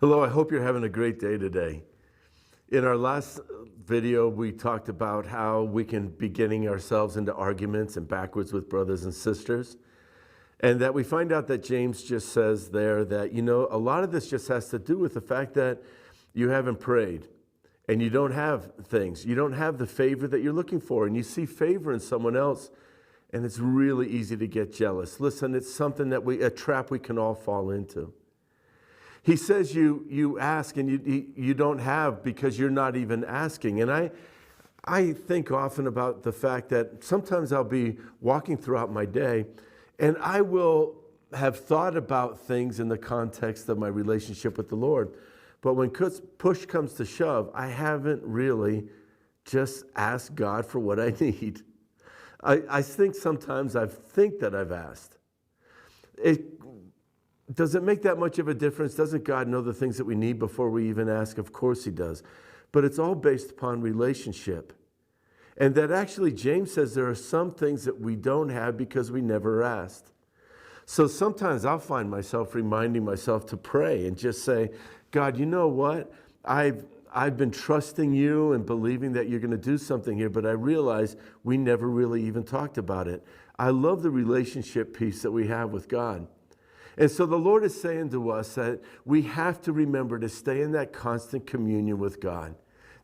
Hello, I hope you're having a great day today. In our last video, we talked about how we can be getting ourselves into arguments and backwards with brothers and sisters. And that we find out that James just says there that, a lot of this just has to do with the fact that you haven't prayed and you don't have things. You don't have the favor that you're looking for, and you see favor in someone else, and it's really easy to get jealous. Listen, it's something a trap we can all fall into. He says you ask and you don't have because you're not even asking. And I think often about the fact that sometimes I'll be walking throughout my day and I will have thought about things in the context of my relationship with the Lord. But when push comes to shove, I haven't really just asked God for what I need. I think sometimes I think that I've asked. Does it make that much of a difference? Doesn't God know the things that we need before we even ask? Of course he does. But it's all based upon relationship. And that actually James says there are some things that we don't have because we never asked. So sometimes I'll find myself reminding myself to pray and just say, God, you know what? I've been trusting you and believing that you're going to do something here, but I realize we never really even talked about it. I love the relationship piece that we have with God. And so the Lord is saying to us that we have to remember to stay in that constant communion with God,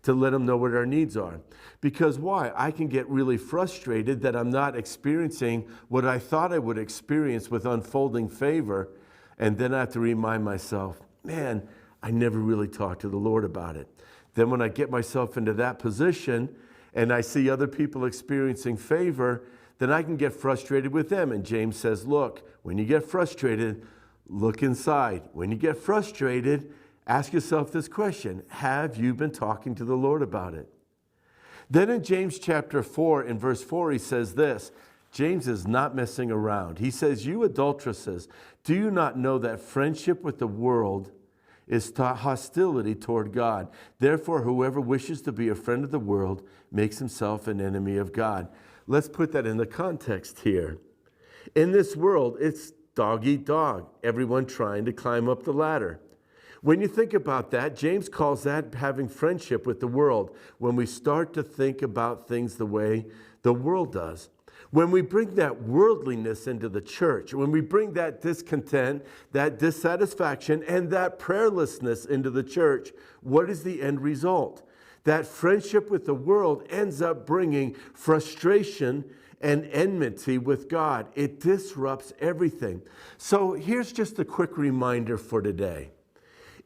to let him know what our needs are. Because why? I can get really frustrated that I'm not experiencing what I thought I would experience with unfolding favor. And then I have to remind myself, man, I never really talked to the Lord about it. Then when I get myself into that position and I see other people experiencing favor, then I can get frustrated with them. And James says, look, when you get frustrated, look inside. When you get frustrated, ask yourself this question: have you been talking to the Lord about it? Then in James chapter 4, in verse 4, he says this. James is not messing around. He says, you adulteresses, do you not know that friendship with the world is hostility toward God? Therefore, whoever wishes to be a friend of the world makes himself an enemy of God. Let's put that in the context here. In this world, it's dog eat dog, everyone trying to climb up the ladder. When you think about that, James calls that having friendship with the world, when we start to think about things the way the world does. When we bring that worldliness into the church, when we bring that discontent, that dissatisfaction, and that prayerlessness into the church, what is the end result? That friendship with the world ends up bringing frustration and enmity with God. It disrupts everything. So here's just a quick reminder for today.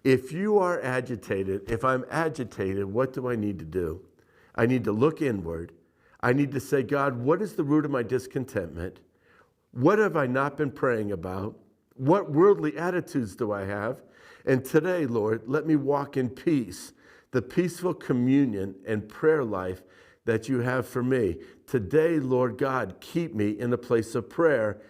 If you are agitated, if I'm agitated, what do I need to do? I need to look inward. I need to say, God, what is the root of my discontentment? What have I not been praying about? What worldly attitudes do I have? And today, Lord, let me walk in peace, the peaceful communion and prayer life that you have for me. Today, Lord God, keep me in a place of prayer